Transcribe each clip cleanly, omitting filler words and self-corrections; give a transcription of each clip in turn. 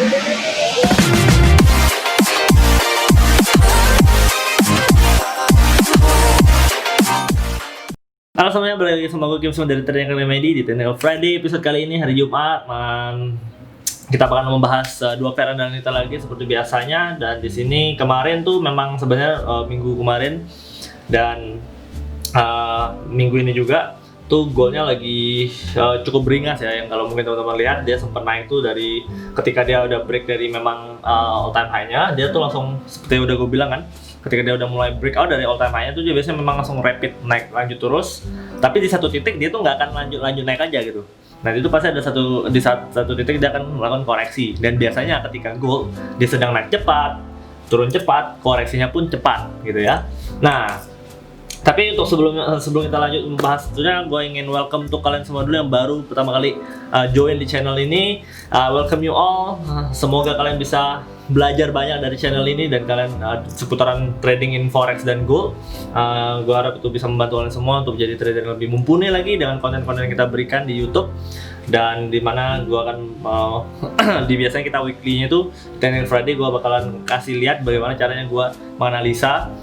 Halo semuanya, balik lagi sama gue Kim dari Trading Academy di Technical Friday. Episode kali ini hari Jumat, kita akan membahas dua pair andalan lagi seperti biasanya. Dan di sini kemarin tuh memang sebenarnya minggu kemarin dan minggu ini juga tuh goalnya lagi cukup beringas ya. Yang kalau mungkin teman-teman lihat, dia sempat naik tuh dari ketika dia udah break dari memang all time high-nya, dia tuh langsung seperti yang udah gue bilang kan. Ketika dia udah mulai breakout dari all time high-nya tuh dia biasanya memang langsung rapid naik lanjut terus. Tapi di satu titik dia tuh nggak akan lanjut naik aja gitu. Nah itu pasti ada di satu titik dia akan melakukan koreksi. Dan biasanya ketika gold dia sedang naik cepat, turun cepat, koreksinya pun cepat gitu ya. Nah tapi untuk sebelum kita lanjut membahas tentunya gue ingin welcome untuk kalian semua dulu yang baru pertama kali join di channel ini. Welcome you all. Semoga kalian bisa belajar banyak dari channel ini dan kalian seputaran trading in forex dan gold. Gue harap itu bisa membantu kalian semua untuk jadi trader yang lebih mumpuni lagi dengan konten-konten yang kita berikan di YouTube. Dan dimana gue akan di biasanya kita weekly-nya itu Technical Friday, gue bakalan kasih lihat bagaimana caranya gue menganalisa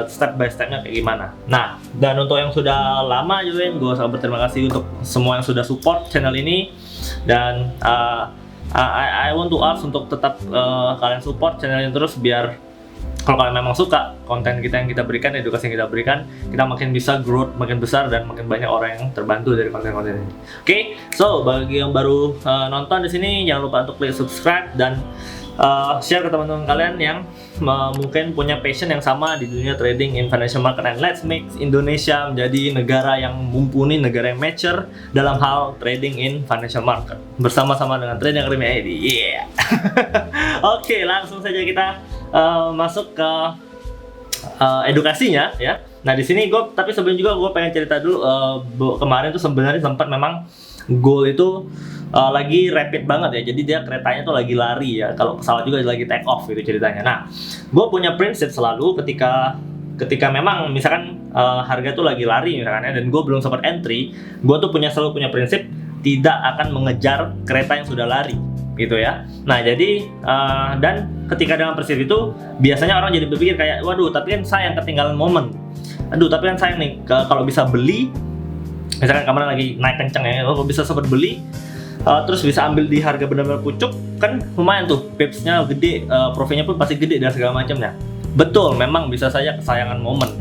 step by stepnya kayak gimana. Nah, dan untuk yang sudah lama join, gue sangat berterima kasih untuk semua yang sudah support channel ini. Dan I want to ask untuk tetap kalian support channel ini terus, biar kalau kalian memang suka konten kita yang kita berikan, edukasi yang kita berikan, kita makin bisa growth makin besar dan makin banyak orang yang terbantu dari konten-konten ini. Oke, so bagi yang baru nonton di sini, jangan lupa untuk klik subscribe dan share ke teman-teman kalian yang mungkin punya passion yang sama di dunia trading in financial market, and let's make Indonesia menjadi negara yang mumpuni, negara yang mature dalam hal trading in financial market bersama-sama dengan Trading Academy ID. Yeah. Oke, langsung saja kita masuk ke edukasinya ya. Nah di sini tapi sebelum juga gue pengen cerita dulu, kemarin tuh sebenarnya sempat memang gold itu lagi rapid banget ya, jadi dia keretanya tuh lagi lari ya, kalau pesawat juga lagi take off gitu ceritanya. Nah, gue punya prinsip selalu ketika memang misalkan harga tuh lagi lari misalkan ya, dan gue belum sempat entry, gue tuh selalu punya prinsip tidak akan mengejar kereta yang sudah lari gitu ya. Nah jadi dan ketika dengan prinsip itu biasanya orang jadi berpikir kayak, waduh tapi kan sayang ketinggalan momen, aduh tapi kan sayang nih kalau bisa beli, misalkan kemarin lagi naik kenceng ya, kalau bisa sempat beli terus bisa ambil di harga benar-benar pucuk, kan lumayan tuh pipsnya gede, profitnya pun pasti gede dan segala macamnya. Betul, memang bisa saja kesayangan momen,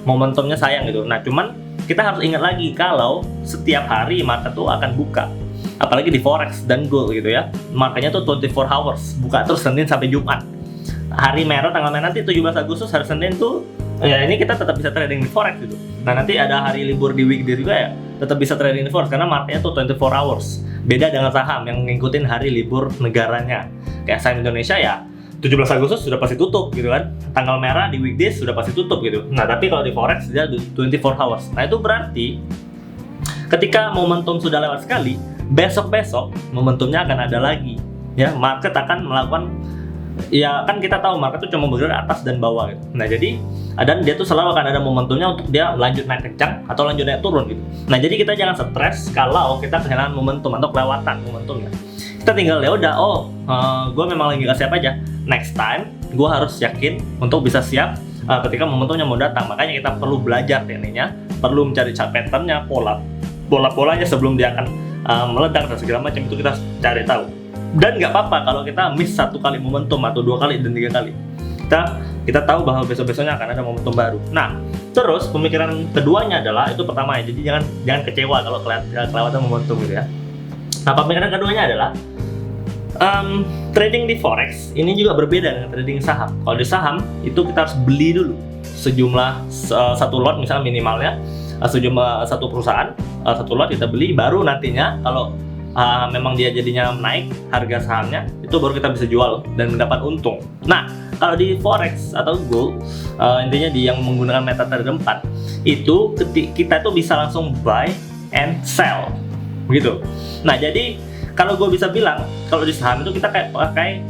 momentumnya sayang gitu. Nah cuman kita harus ingat lagi kalau setiap hari market tuh akan buka, apalagi di forex dan gold gitu ya, marketnya tuh 24 hours buka terus Senin sampai Jumat. Hari merah, tanggal merah nanti 17 Agustus hari Senin tuh ya ini kita tetap bisa trading di forex gitu. Nah nanti ada hari libur di weekday juga ya, tetap bisa trading di forex karena marketnya tuh 24 hours. Beda dengan saham yang ngikutin hari libur negaranya. Kayak saham Indonesia ya 17 Agustus sudah pasti tutup gitu kan. Tanggal merah di weekdays sudah pasti tutup gitu. Nah tapi kalau di forex dia 24 hours. Nah itu berarti ketika momentum sudah lewat sekali, besok-besok momentumnya akan ada lagi ya, market akan melakukan, ya kan kita tahu market itu cuma bergerak atas dan bawah gitu. Nah jadi dan dia tuh selalu akan ada momentumnya untuk dia lanjut naik kencang atau lanjut naik turun gitu. Nah jadi kita jangan stres kalau kita kehilangan momentum atau kelewatan momentumnya. Kita tinggal ya udah, gue memang lagi gak siap aja, next time gue harus yakin untuk bisa siap ketika momentumnya mau datang. Makanya kita perlu belajar tekniknya, perlu mencari patternnya, pola-polanya sebelum dia akan meledak dan segala macam, itu kita cari tahu. Dan nggak apa-apa kalau kita miss satu kali momentum atau 2 kali dan 3 kali. Kita tahu bahwa besok-besoknya akan ada momentum baru. Nah, terus pemikiran keduanya adalah itu pertama ya. Jadi jangan kecewa kalau kelewatan momentum gitu ya. Nah, pemikiran keduanya adalah trading di forex ini juga berbeda dengan trading saham. Kalau di saham itu kita harus beli dulu sejumlah satu lot misalnya minimalnya sejumlah satu perusahaan, satu lot kita beli, baru nantinya kalau memang dia jadinya naik harga sahamnya, itu baru kita bisa jual dan mendapat untung. Nah kalau di forex atau gold, intinya yang menggunakan metode 4 itu kita tuh bisa langsung buy and sell begitu. Nah jadi kalau gue bisa bilang kalau di saham itu kita kayak pakai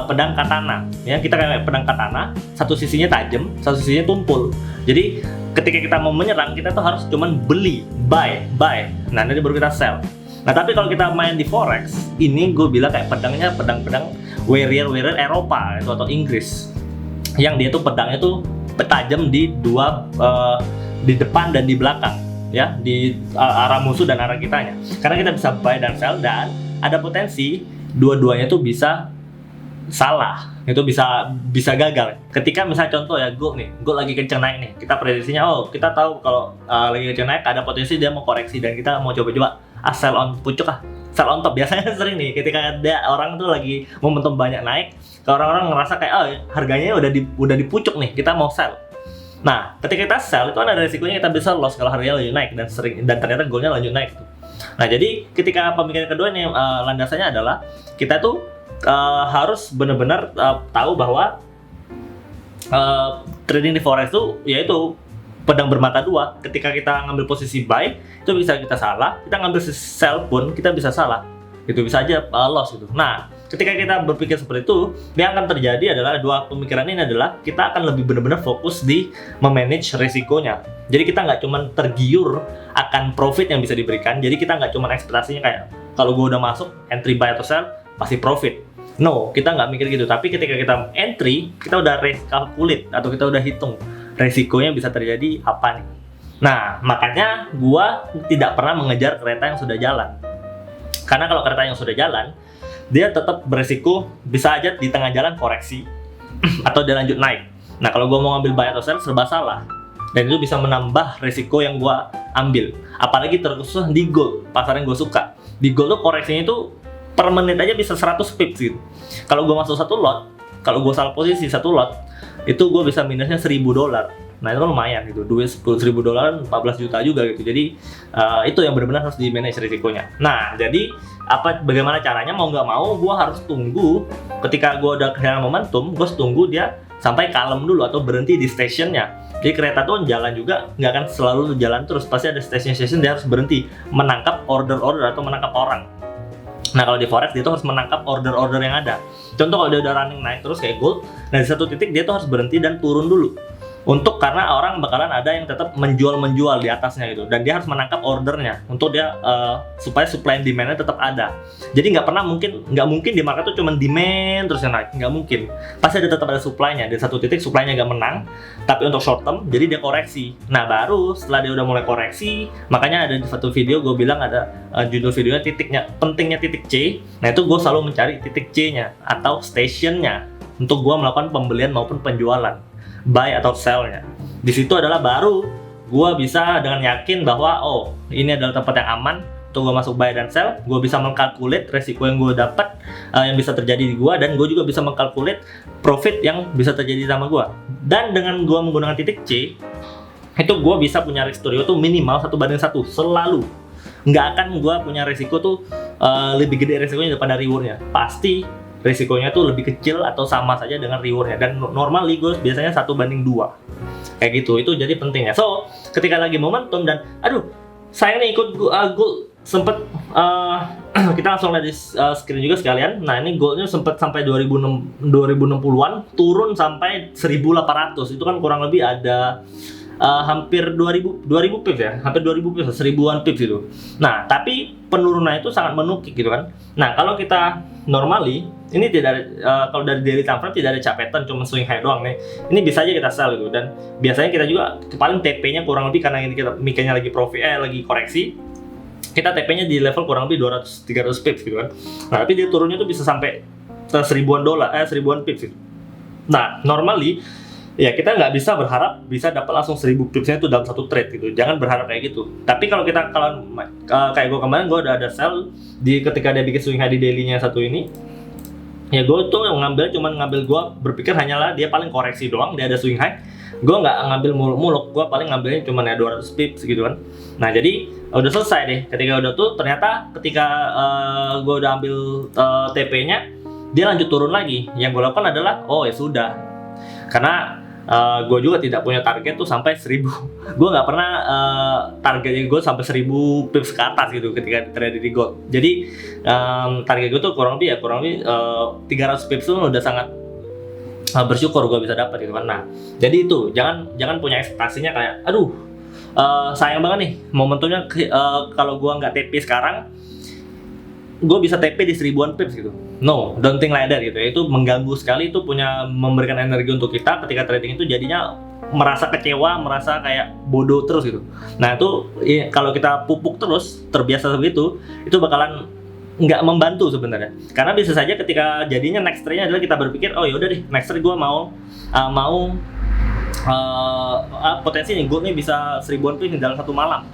pedang katana ya, kita kayak pedang katana, satu sisinya tajam, satu sisinya tumpul. Jadi ketika kita mau menyerang, kita tuh harus cuman beli, buy, nah nanti baru kita sell. Nah tapi kalau kita main di forex, ini gue bilang kayak pedangnya pedang-pedang warrior Eropa itu atau Inggris, yang dia tuh pedangnya tuh tajam di di depan dan di belakang, ya, di arah musuh dan arah kitanya. Karena kita bisa buy dan sell, dan ada potensi dua-duanya tuh bisa salah, itu bisa gagal. Ketika misalnya contoh ya, gold lagi kenceng naik nih, kita prediksinya kita tahu kalau lagi kenceng naik ada potensi dia mau koreksi dan kita mau coba-coba sell on pucuk sell on top. Biasanya sering nih ketika ada orang tuh lagi momentum banyak naik, kalau orang-orang ngerasa kayak harganya udah di pucuk nih, kita mau sell. Nah ketika kita sell itu kan ada resikonya kita bisa loss kalau harganya lanjut naik, dan ternyata goldnya lanjut naik tuh. Nah jadi ketika pemikiran kedua nih landasannya adalah kita tuh harus benar-benar tahu bahwa trading di forex itu yaitu pedang bermata dua. Ketika kita ngambil posisi buy itu bisa kita salah, kita ngambil sell pun kita bisa salah, itu bisa aja loss gitu. Nah ketika kita berpikir seperti itu, yang akan terjadi adalah dua pemikiran ini adalah kita akan lebih benar-benar fokus di memanage risikonya. Jadi kita nggak cuma tergiur akan profit yang bisa diberikan, jadi kita nggak cuma ekspektasinya kayak kalau gue udah masuk entry buy atau sell pasti profit. No, kita nggak mikir gitu. Tapi ketika kita entry, kita udah recalculate atau kita udah hitung resikonya bisa terjadi apa nih. Nah, makanya gua tidak pernah mengejar kereta yang sudah jalan. Karena kalau kereta yang sudah jalan, dia tetap beresiko bisa aja di tengah jalan koreksi atau dia lanjut naik. Nah, kalau gua mau ngambil buy atau sell serba salah. Dan itu bisa menambah resiko yang gua ambil. Apalagi terkhusus di gold, pasar yang gua suka. Di gold tuh koreksinya itu per menit aja bisa 100 pips gitu. Kalau gue masuk satu lot, kalau gue salah posisi satu lot, itu gue bisa minusnya $1.000. Nah itu kan lumayan gitu, duit $10.000 14 juta juga gitu. Jadi itu yang benar-benar harus di manage risikonya. Nah jadi bagaimana caranya, mau nggak mau gue harus tunggu ketika gue udah kehilangan momentum, gue harus tunggu dia sampai kalem dulu atau berhenti di stationnya. Jadi kereta tuh jalan juga nggak akan selalu jalan terus, pasti ada station dia harus berhenti menangkap order-order atau menangkap orang. Nah kalau di forex dia tuh harus menangkap order-order yang ada. Contoh kalau dia udah running naik terus kayak gold, nah di satu titik dia tuh harus berhenti dan turun dulu. Karena orang bakalan ada yang tetap menjual di atasnya gitu, dan dia harus menangkap ordernya untuk dia supaya supply and demand-nya tetap ada. Jadi nggak mungkin di market tuh cuma demand terus yang naik, nggak mungkin. Pasti tetap ada supply-nya. Di satu titik supply-nya nggak menang, tapi untuk short term jadi dia koreksi. Nah baru setelah dia udah mulai koreksi, makanya ada di satu video gue bilang ada judul videonya pentingnya titik C. Nah itu gue selalu mencari titik C-nya atau station-nya untuk gue melakukan pembelian maupun penjualan, buy atau sell-nya. Di situ adalah baru gue bisa dengan yakin bahwa ini adalah tempat yang aman untuk gue masuk buy dan sell. Gue bisa mengkalkulate resiko yang gue dapat yang bisa terjadi di gue, dan gue juga bisa mengkalkulate profit yang bisa terjadi sama gue. Dan dengan gue menggunakan titik C itu gue bisa punya risk to reward tuh minimal 1:1 selalu. Nggak akan gue punya resiko tuh lebih gede resikonya daripada rewardnya. Pasti risikonya tuh lebih kecil atau sama saja dengan rewardnya, dan normally gue biasanya 1:2 kayak gitu. Itu jadi penting ya. So ketika lagi momentum dan saya nih ikut gold sempet kita langsung lihat di screen juga sekalian. Nah ini goldnya sempet sampai 2060-an turun sampai 1.800. Itu kan kurang lebih ada hampir 2000 pips ya, hampir 2000 pips, 1000-an pips itu. Nah tapi penurunannya itu sangat menukik gitu kan. Nah kalau kita normally ini tidak ada, kalau dari daily time frame tidak ada capetan, cuma swing high doang nih. Ini bisa aja kita sell gitu, dan biasanya kita juga paling TP-nya kurang lebih, karena ini kita mikirnya lagi lagi koreksi, kita TP-nya di level kurang lebih 200-300 pips gitu kan. Nah tapi dia turunnya tuh bisa sampai $1.000 pips gitu. Nah normally ya kita nggak bisa berharap bisa dapat langsung 1000 pipsnya itu dalam satu trade gitu. Jangan berharap kayak gitu. Tapi kalau kayak gue kemarin, gue udah ada sell ketika dia bikin swing high di daily-nya satu ini, ya gue tuh ngambil gue berpikir hanyalah dia paling koreksi doang, dia ada swing high. Gue nggak ngambil muluk-muluk, gue paling ngambilnya cuma ya 200 pips gitu kan. Nah jadi udah selesai deh. Ketika udah tuh ternyata ketika gue udah ambil TP-nya, dia lanjut turun lagi. Yang gue lakukan adalah ya sudah, karena gue juga tidak punya target tuh sampai 1000. Gue nggak pernah targetnya gue sampai 1000 pips ke atas gitu ketika trade di gold. Jadi target gue tuh kurang lebih 300 pips tuh udah sangat bersyukur gue bisa dapat gitu kan. Nah jadi itu jangan punya ekspektasinya kayak sayang banget nih momentumnya kalau gue nggak TP sekarang gue bisa TP di 1000-an pips gitu. No, don't think like that gitu ya. Itu mengganggu sekali, itu memberikan energi untuk kita ketika trading itu jadinya merasa kecewa, merasa kayak bodoh terus gitu. Nah itu kalau kita pupuk terus, terbiasa begitu, itu bakalan nggak membantu sebenarnya. Karena bisa saja ketika jadinya next trade-nya adalah kita berpikir, oh yaudah deh, next trade gue mau potensi nih, gold nih bisa 1000-an pips dalam satu malam.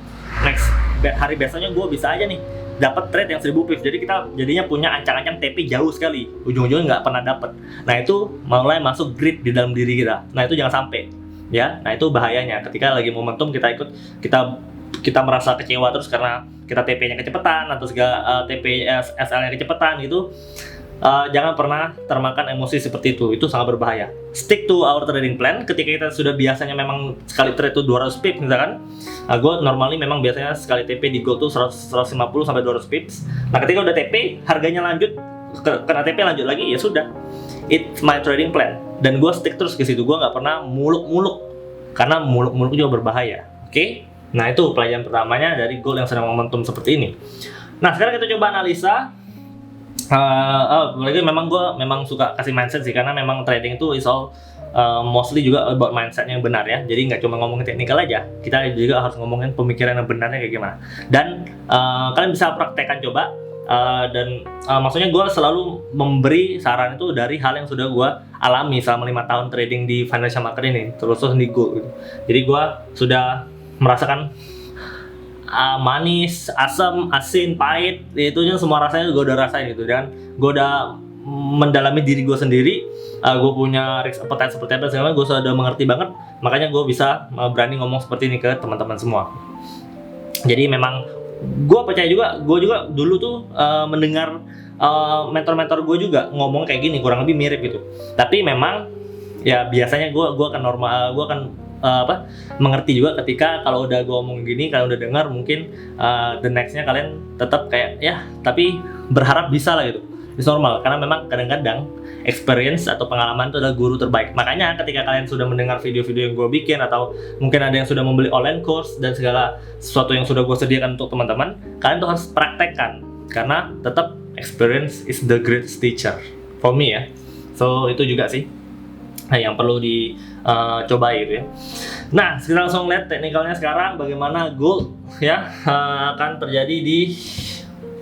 Next hari biasanya gue bisa aja nih dapat trade yang 1000 pips. Jadi kita jadinya punya ancang-ancang TP jauh sekali, ujung-ujungnya nggak pernah dapat. Nah itu mulai masuk greed di dalam diri kita. Nah itu jangan sampai ya. Nah itu bahayanya ketika lagi momentum kita merasa kecewa terus karena kita TP-nya kecepatan atau segala TP SL-nya kecepatan gitu. Jangan pernah termakan emosi seperti itu sangat berbahaya. Stick to our trading plan. Ketika kita sudah biasanya memang sekali trade itu 200 pips misalkan, gue normally memang biasanya sekali TP di gold tuh 150 sampai 200 pips. Nah ketika udah TP, harganya lanjut, kena TP lanjut lagi, ya sudah, it's my trading plan. Dan gue stick terus ke situ, gue nggak pernah muluk-muluk, karena muluk-muluk juga berbahaya. Oke? Nah itu pelajaran pertamanya dari gold yang sedang momentum seperti ini. Nah sekarang kita coba analisa. Lagi memang gue suka kasih mindset sih, karena memang trading itu is all mostly juga about mindsetnya yang benar ya. Jadi nggak cuma ngomongin teknikal aja, kita juga harus ngomongin pemikiran yang benarnya kayak gimana. Dan kalian bisa praktekkan coba. Dan maksudnya gue selalu memberi saran itu dari hal yang sudah gue alami selama 5 tahun trading di financial market ini, terus di gold gitu. Jadi gue sudah merasakan manis, asam, asin, pahit, itu semua rasanya gue udah rasain gitu. Dan gue udah mendalami diri gue sendiri, gue punya risk appetite seperti apa segala, gue sudah mengerti banget, makanya gue bisa berani ngomong seperti ini ke teman-teman semua. Jadi memang gue percaya juga, gue juga dulu tuh mendengar mentor-mentor gue juga ngomong kayak gini, kurang lebih mirip gitu. Tapi memang ya biasanya gue akan normal, gue akan mengerti juga ketika kalau udah gue ngomong gini, kalian udah dengar, mungkin the nextnya kalian tetap kayak ya, tapi berharap bisa lah gitu. It's normal, karena memang kadang-kadang experience atau pengalaman itu adalah guru terbaik. Makanya ketika kalian sudah mendengar video-video yang gue bikin, atau mungkin ada yang sudah membeli online course dan segala sesuatu yang sudah gue sediakan untuk teman-teman, kalian tuh harus praktekkan, karena tetap experience is the greatest teacher for me ya. So itu juga sih yang perlu dicoba gitu ya. Nah, kita langsung lihat teknikalnya sekarang bagaimana gold ya akan terjadi di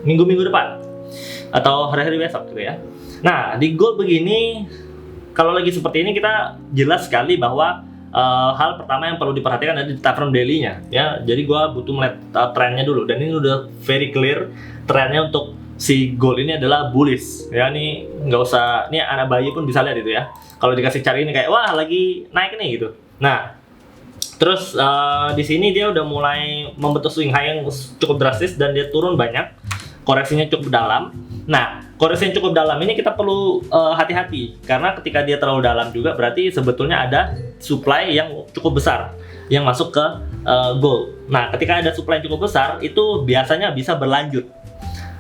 minggu-minggu depan atau hari-hari besok gitu ya. Nah, di gold begini, kalau lagi seperti ini kita jelas sekali bahwa hal pertama yang perlu diperhatikan adalah di time frame daily-nya ya. Jadi gua butuh melihat trennya dulu, dan ini udah very clear trennya untuk si gold ini adalah bullish ya. Ini nggak usah, ini anak bayi pun bisa lihat itu ya. Kalau dikasih cari ini kayak wah lagi naik nih gitu. Nah, terus di sini dia udah mulai membentuk swing high yang cukup drastis dan dia turun banyak, koreksinya cukup dalam. Nah, koreksi yang cukup dalam ini kita perlu hati-hati, karena ketika dia terlalu dalam juga berarti sebetulnya ada supply yang cukup besar yang masuk ke gold. Nah, ketika ada supply yang cukup besar itu biasanya bisa berlanjut.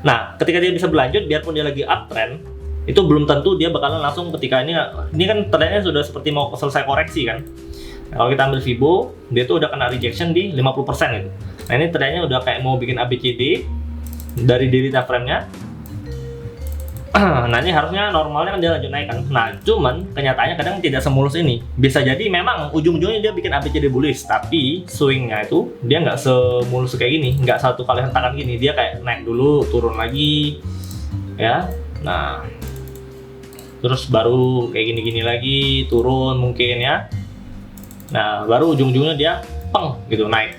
Nah, ketika dia bisa berlanjut, biarpun dia lagi uptrend, itu belum tentu dia bakalan langsung ketika ini kan trendnya sudah seperti mau selesai koreksi kan. Nah, kalau kita ambil Fibo, dia tuh udah kena rejection di 50% gitu. Nah, ini trendnya udah kayak mau bikin ABCD dari daily time frame-nya. Nah, ini harusnya normalnya kan dia lanjut naik kan. Nah, cuman kenyataannya kadang tidak semulus ini. Bisa jadi memang ujung-ujungnya dia bikin ABCD bullish, tapi swingnya itu dia nggak semulus kayak gini, nggak satu kali hentakan gini. Dia kayak naik dulu, turun lagi, ya. Nah, terus baru kayak gini-gini lagi, turun mungkin ya. Nah, baru ujung-ujungnya dia peng gitu naik.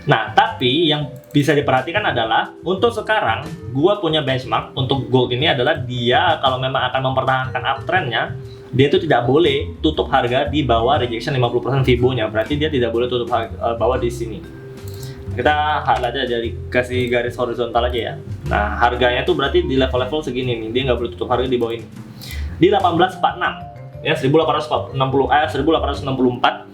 Nah, tapi yang bisa diperhatikan adalah untuk sekarang gua punya benchmark untuk gold ini adalah dia kalau memang akan mempertahankan uptrendnya, dia itu tidak boleh tutup harga di bawah rejection 50% Fibo-nya. Berarti dia tidak boleh tutup bawah di sini. Kita highlight aja, dari kasih garis horizontal aja ya. Nah, harganya tuh berarti di level-level segini nih, dia nggak boleh tutup harga di bawah ini. Di 1846 ya, 1864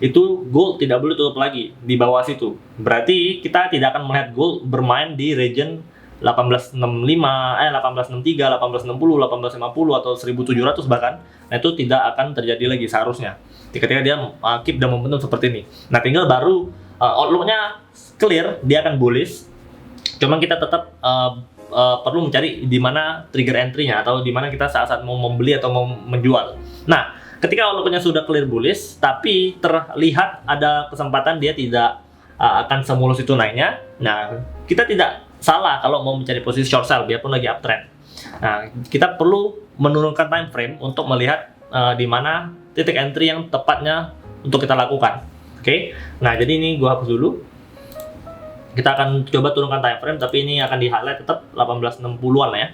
itu gold tidak boleh tutup lagi di bawah situ. Berarti kita tidak akan melihat gold bermain di region 1865, 1863, 1860, 1850 atau 1700 bahkan. Nah, itu tidak akan terjadi lagi seharusnya ketika dia keep dan membentuk seperti ini. Nah, tinggal baru outlook-nya clear, dia akan bullish. Cuman kita tetap perlu mencari di mana trigger entry-nya atau di mana kita saat mau membeli atau mau menjual. Nah, ketika walaupun sudah clear bullish, tapi terlihat ada kesempatan dia tidak akan semulus itu naiknya. Nah, kita tidak salah kalau mau mencari posisi short sell biarpun lagi uptrend. Nah, kita perlu menurunkan time frame untuk melihat di mana titik entry yang tepatnya untuk kita lakukan. Oke. Nah, jadi ini gua hapus dulu. Kita akan coba turunkan time frame, tapi ini akan di highlight tetap 1860-an lah ya.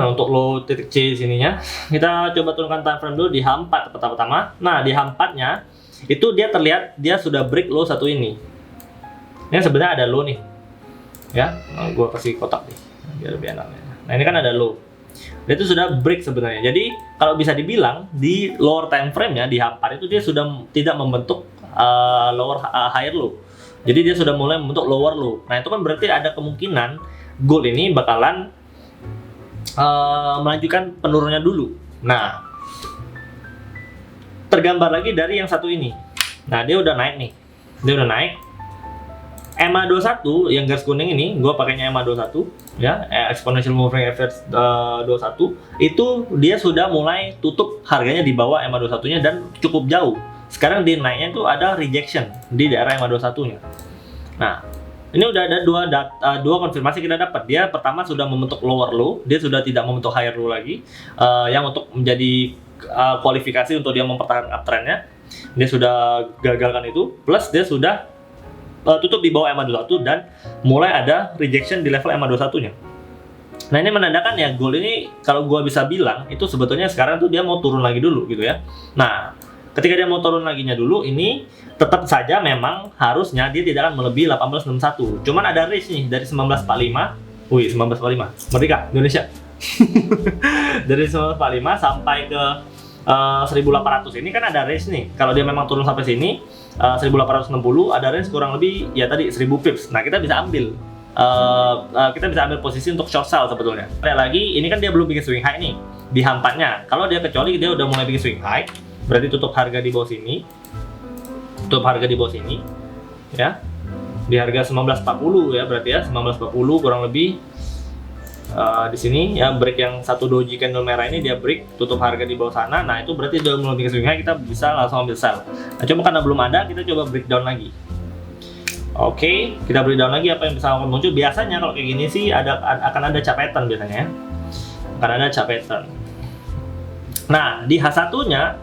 Untuk low titik C sininya, kita coba turunkan time frame dulu di H4 pertama. Nah, di H4-nya itu dia terlihat dia sudah break low satu ini. Ini sebenarnya ada low nih. Ya, gua kasih kotak nih biar lebih enak. Nah, ini kan ada low. Dia itu sudah break sebenarnya. Jadi, kalau bisa dibilang di lower time frame-nya di H4 itu dia sudah tidak membentuk higher low. Jadi dia sudah mulai membentuk lower low. Nah, itu kan berarti ada kemungkinan gold ini bakalan melanjutkan penurunnya dulu. Nah, tergambar lagi dari yang satu ini. Nah, dia udah naik nih. Dia udah naik. EMA21 yang garis kuning ini, gue pakainya EMA21 ya, Exponential Moving Average 21 itu dia sudah mulai tutup harganya di bawah EMA21-nya dan cukup jauh. Sekarang di naiknya itu ada rejection di daerah EMA21-nya. Nah, ini udah ada dua konfirmasi kita dapat. Dia pertama sudah membentuk lower low, dia sudah tidak membentuk higher low lagi, yang untuk menjadi kualifikasi untuk dia mempertahankan uptrendnya. Dia sudah gagalkan itu, plus dia sudah tutup di bawah EMA21 dan mulai ada rejection di level EMA21-nya. Nah, ini menandakan ya gold ini kalau gua bisa bilang itu sebetulnya sekarang tuh dia mau turun lagi dulu gitu ya. Nah, ketika dia mau turun laginya dulu, ini tetap saja memang harusnya dia tidak akan melebihi 1861. Cuman ada range nih dari 1945. Wih, 1945. Merdeka Indonesia. Dari 1945 sampai ke 1800 ini kan ada range nih. Kalau dia memang turun sampai sini 1860 ada range kurang lebih ya tadi 1000 pips. Nah, kita bisa ambil posisi untuk short sell sebetulnya. Lihat lagi, ini kan dia belum bikin swing high nih di H4-nya. Kalau dia kecuali dia udah mulai bikin swing high, berarti tutup harga di bawah sini. Tutup harga di bawah sini. Ya. Di harga 1940 ya berarti ya, 1940 kurang lebih. Di sini ya break yang satu doji candle merah ini dia break tutup harga di bawah sana. Nah, itu berarti udah mulai bikin swing high, kita bisa langsung ambil sell. Nah, cuma karena belum ada, kita coba breakdown lagi. Oke, kita breakdown lagi apa yang bisa muncul. Biasanya kalau kayak gini sih akan ada chart pattern biasanya. Akan ada chart pattern. Nah, di H1-nya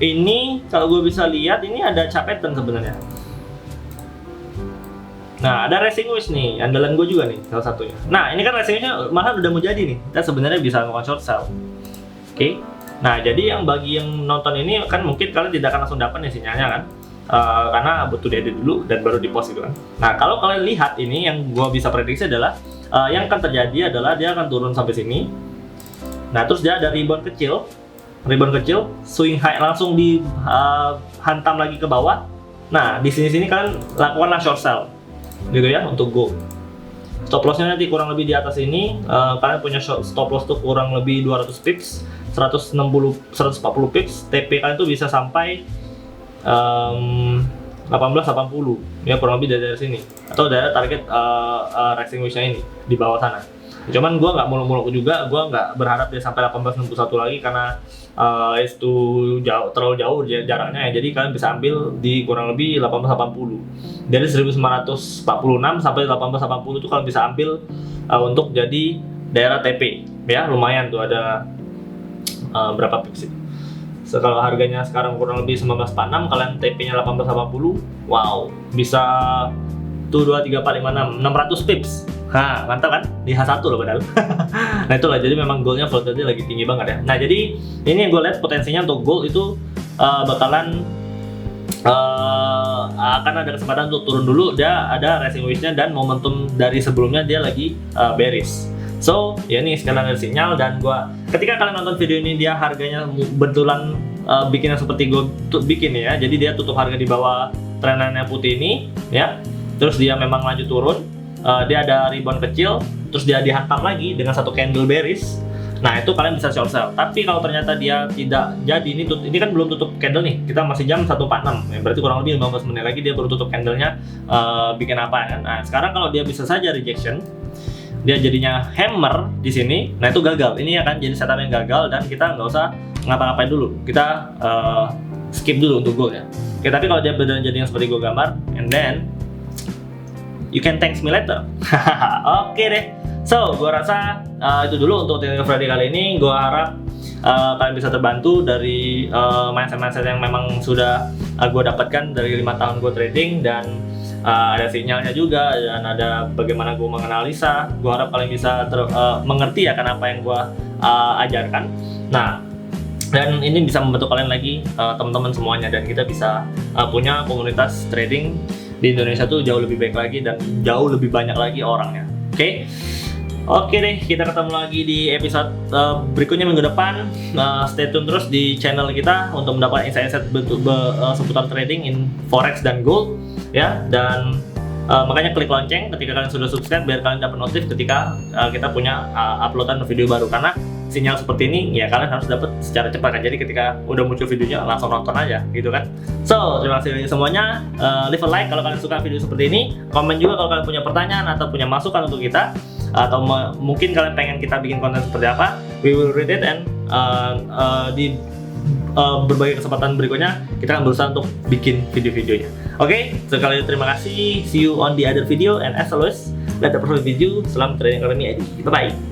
ini kalau gue bisa lihat ini ada chart pattern sebenarnya. Nah, ada racing wedge nih, andalan gue juga nih, salah satunya. Nah, ini kan racing wedge-nya malah udah mau jadi nih. Kita sebenarnya bisa melakukan short sell. Oke. Nah, jadi bagi yang nonton ini kan mungkin kalian tidak akan langsung dapat nih sinyalnya kan. Karena butuh diedit dulu dan baru di post gitu kan. Nah, kalau kalian lihat ini yang gue bisa prediksi adalah yang akan terjadi adalah dia akan turun sampai sini. Nah, terus dia ada rebound kecil, swing high langsung dihantam lagi ke bawah. Nah, di sini kalian lakukanlah short sell. Gitu ya untuk gold. Stop lossnya nanti kurang lebih di atas ini. Kalian punya stop loss tuh kurang lebih 200 pips, 140 pips. TP kalian tuh bisa sampai 1880 ya kurang lebih dari sini, atau dari target racing wedge-nya ini di bawah sana. Cuman gue nggak muluk-muluk juga, gue nggak berharap dia sampai 1861 lagi karena itu terlalu jauh jaraknya ya. Jadi kalian bisa ambil di kurang lebih 1880. Dari 1946 sampai 1880 itu kalian bisa ambil untuk jadi daerah TP ya, lumayan tuh ada berapa pips sih. Kalau harganya sekarang kurang lebih 1946, kalian TP-nya 1880, wow, bisa tuh 2, 3, 4, 5, 6, 600 pips. Nah, mantap kan? Di H1 loh padahal. Nah, itulah, jadi memang goldnya volatility lagi tinggi banget ya. Nah, jadi ini yang gue lihat potensinya untuk gold itu bakalan akan ada kesempatan untuk turun dulu. Dia ada racing wedge-nya dan momentum dari sebelumnya dia lagi bearish. So, ya ini sekarang ada sinyal, dan ketika kalian nonton video ini dia harganya betulan bikin yang seperti gue bikin ya. Jadi dia tutup harga di bawah trend yang putih ini ya. Terus dia memang lanjut turun. Dia ada rebound kecil, terus dia dihantam lagi dengan satu candle bearish. Nah itu kalian bisa short sell. Tapi kalau ternyata dia tidak jadi, ini kan belum tutup candle nih. Kita masih jam 1.46, ya, berarti kurang lebih 15 menit lagi dia baru tutup candlenya, bikin apa kan? Nah sekarang kalau dia bisa saja rejection, dia jadinya hammer di sini. Nah itu gagal. Ini akan jadi setup yang gagal dan kita nggak usah ngapa-ngapain dulu. Kita skip dulu untuk goal ya. Oke, tapi kalau dia benar jadi yang seperti gue gambar, and then you can thanks me later. Oke deh. So, gue rasa itu dulu untuk Technical Friday kali ini. Gue harap kalian bisa terbantu dari mindset-mindset yang memang sudah gue dapatkan dari 5 tahun gue trading, dan ada sinyalnya juga, dan ada bagaimana gue menganalisa. Gue harap kalian bisa mengerti akan apa yang gue ajarkan. Nah, dan ini bisa membantu kalian lagi, teman-teman semuanya, dan kita bisa punya komunitas trading di Indonesia tuh jauh lebih baik lagi dan jauh lebih banyak lagi orangnya. Oke deh, kita ketemu lagi di episode berikutnya minggu depan. Stay tune terus di channel kita untuk mendapatkan insight-insight seputar trading in forex dan gold ya. Dan makanya klik lonceng ketika kalian sudah subscribe biar kalian dapat notif ketika kita punya uploadan video baru, karena sinyal seperti ini ya kalian harus dapat secara cepat kan. Jadi ketika udah muncul videonya langsung nonton aja gitu kan. So, terima kasih semuanya. Leave a like kalau kalian suka video seperti ini. Komen juga kalau kalian punya pertanyaan atau punya masukan untuk kita, atau mungkin kalian pengen kita bikin konten seperti apa. We will read it, and di berbagai kesempatan berikutnya kita akan berusaha untuk bikin video-videonya. Oke, sekali lagi terima kasih. See you on the other video, and as always, let the profit video. Salam Trading Academy ID. Bye bye.